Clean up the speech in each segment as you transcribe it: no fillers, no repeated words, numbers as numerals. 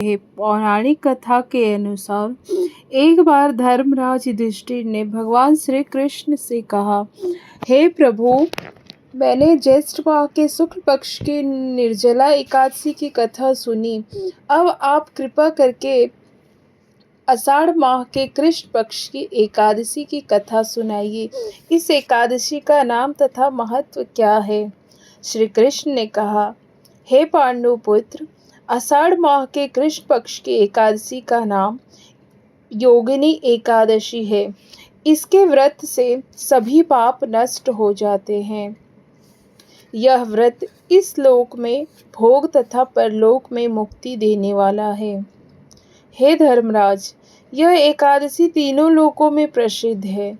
पौराणिक कथा के अनुसार एक बार धर्मराज युधिष्ठिर ने भगवान श्री कृष्ण से कहा, हे प्रभु, मैंने ज्येष्ठ माह के शुक्ल पक्ष की निर्जला एकादशी की कथा सुनी। अब आप कृपा करके आषाढ़ माह के कृष्ण पक्ष की एकादशी की कथा सुनाइए। इस एकादशी का नाम तथा महत्व क्या है? श्री कृष्ण ने कहा, हे पांडु पुत्र, आषाढ़ माह के कृष्ण पक्ष की एकादशी का नाम योगिनी एकादशी है। इसके व्रत से सभी पाप नष्ट हो जाते हैं। यह व्रत इस लोक में भोग तथा परलोक में मुक्ति देने वाला है। हे धर्मराज, यह एकादशी तीनों लोकों में प्रसिद्ध है।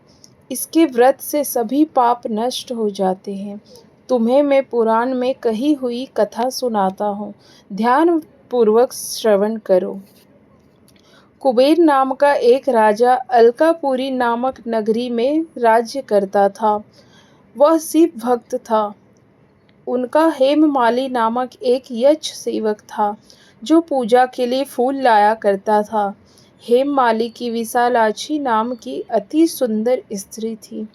इसके व्रत से सभी पाप नष्ट हो जाते हैं। तुम्हें मैं पुराण में कही हुई कथा सुनाता हूँ, ध्यान पूर्वक श्रवण करो। कुबेर नाम का एक राजा अलकापुरी नामक नगरी में राज्य करता था। वह शिव भक्त था। उनका हेममाली नामक एक यक्ष सेवक था जो पूजा के लिए फूल लाया करता था। हेममाली की विशालाक्षी नाम की अति सुंदर स्त्री थी।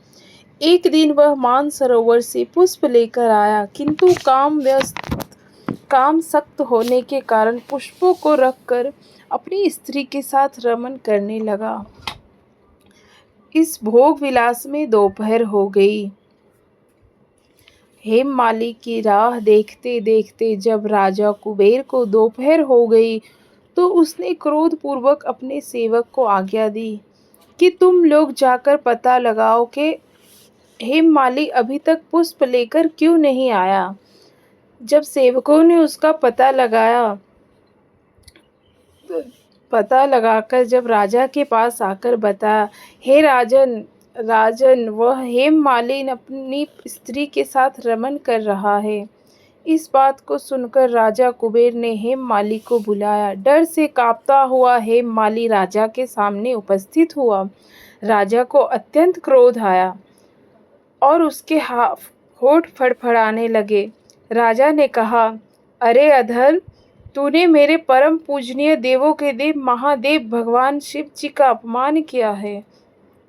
एक दिन वह मानसरोवर से पुष्प लेकर आया, किंतु काम सख्त होने के कारण पुष्पों को रखकर अपनी स्त्री के साथ रमन करने लगा। इस भोग विलास में दोपहर हो गई। हेममाली की राह देखते देखते जब राजा कुबेर को दोपहर हो गई तो उसने क्रोधपूर्वक अपने सेवक को आज्ञा दी कि तुम लोग जाकर पता लगाओ कि हेममाली अभी तक पुष्प लेकर क्यों नहीं आया। जब सेवकों ने उसका पता लगाकर जब राजा के पास आकर बताया, हे राजन, वह हेममाली अपनी स्त्री के साथ रमन कर रहा है। इस बात को सुनकर राजा कुबेर ने हेममाली को बुलाया। डर से कांपता हुआ हेममाली राजा के सामने उपस्थित हुआ। राजा को अत्यंत क्रोध आया और उसके होठ फड़फड़ाने लगे। राजा ने कहा, अरे अधर्म, तूने मेरे परम पूजनीय देवों के देव महादेव भगवान शिव जी का अपमान किया है।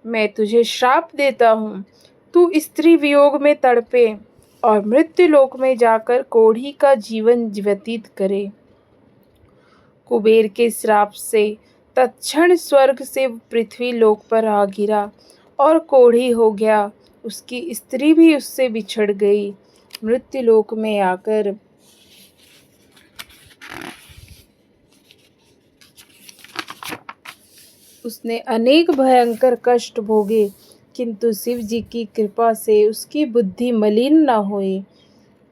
मैं तुझे श्राप देता हूँ, तू स्त्री वियोग में तड़पे और मृत्यु लोक में जाकर कोढ़ी का जीवन व्यतीत करे। कुबेर के श्राप से तत्क्षण स्वर्ग से पृथ्वी लोक पर आ गिरा और कोढ़ी हो गया। उसकी स्त्री भी उससे बिछड़ गई। मृत्यु लोक में आकर उसने अनेक भयंकर कष्ट भोगे, किंतु शिव जी की कृपा से उसकी बुद्धि मलिन न हुई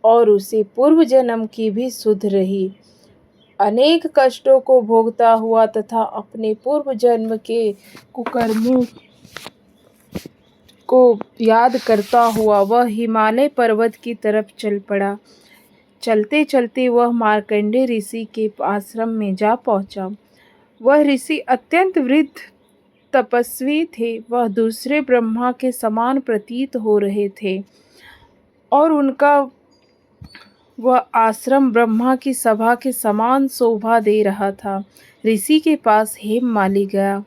और उसे पूर्व जन्म की भी सुध रही। अनेक कष्टों को भोगता हुआ तथा अपने पूर्व जन्म के कुकर्मों को याद करता हुआ वह हिमालय पर्वत की तरफ चल पड़ा। चलते चलते वह मार्कंडेय ऋषि के आश्रम में जा पहुंचा। वह ऋषि अत्यंत वृद्ध तपस्वी थे। वह दूसरे ब्रह्मा के समान प्रतीत हो रहे थे और उनका वह आश्रम ब्रह्मा की सभा के समान शोभा दे रहा था। ऋषि के पास हेममाली गया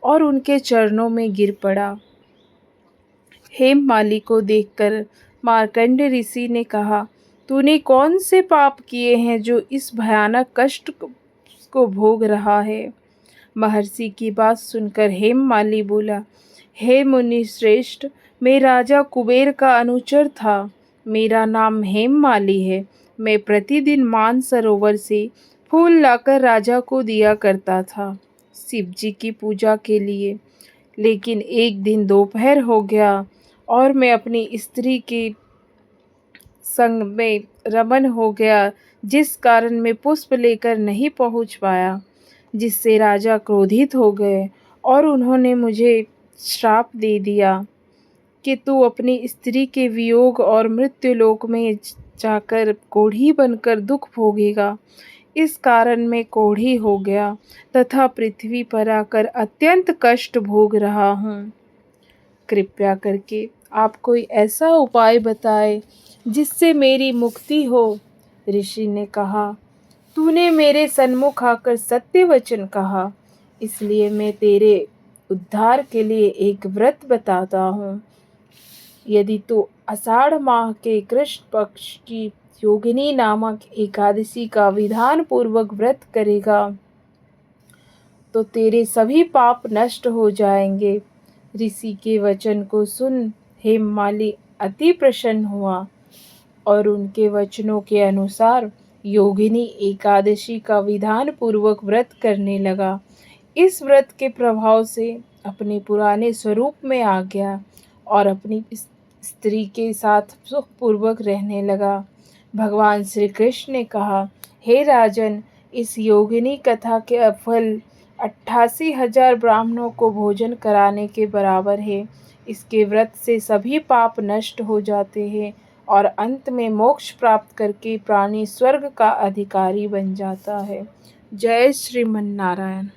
और उनके चरणों में गिर पड़ा। हेममाली को देखकर मार्कंडेय ऋषि ने कहा, तूने कौन से पाप किए हैं जो इस भयानक कष्ट को भोग रहा है? महर्षि की बात सुनकर हेममाली बोला, हे मुनि श्रेष्ठ, मैं राजा कुबेर का अनुचर था। मेरा नाम हेममाली है। मैं प्रतिदिन मानसरोवर से फूल लाकर राजा को दिया करता था शिव जी की पूजा के लिए। लेकिन एक दिन दोपहर हो गया और मैं अपनी स्त्री के संग में रमन हो गया, जिस कारण मैं पुष्प लेकर नहीं पहुंच पाया, जिससे राजा क्रोधित हो गए और उन्होंने मुझे श्राप दे दिया कि तू अपनी स्त्री के वियोग और मृत्यु लोक में जाकर कोढ़ी बनकर दुख भोगेगा। इस कारण मैं कोढ़ी हो गया तथा पृथ्वी पर आकर अत्यंत कष्ट भोग रहा हूँ। कृपया करके आप कोई ऐसा उपाय बताएं जिससे मेरी मुक्ति हो। ऋषि ने कहा, तूने मेरे सन्मुख आकर सत्य वचन कहा, इसलिए मैं तेरे उद्धार के लिए एक व्रत बताता हूँ। यदि तू आषाढ़ माह के कृष्ण पक्ष की योगिनी नामक एकादशी का विधान पूर्वक व्रत करेगा तो तेरे सभी पाप नष्ट हो जाएंगे। ऋषि के वचन को सुन हेममाली अति प्रसन्न हुआ और उनके वचनों के अनुसार योगिनी एकादशी का विधान पूर्वक व्रत करने लगा। इस व्रत के प्रभाव से अपने पुराने स्वरूप में आ गया और अपनी स्त्री के साथ सुखपूर्वक रहने लगा। भगवान श्री कृष्ण ने कहा, हे राजन, इस योगिनी कथा के फल 88,000 ब्राह्मणों को भोजन कराने के बराबर है। इसके व्रत से सभी पाप नष्ट हो जाते हैं और अंत में मोक्ष प्राप्त करके प्राणी स्वर्ग का अधिकारी बन जाता है। जय श्रीमन नारायण।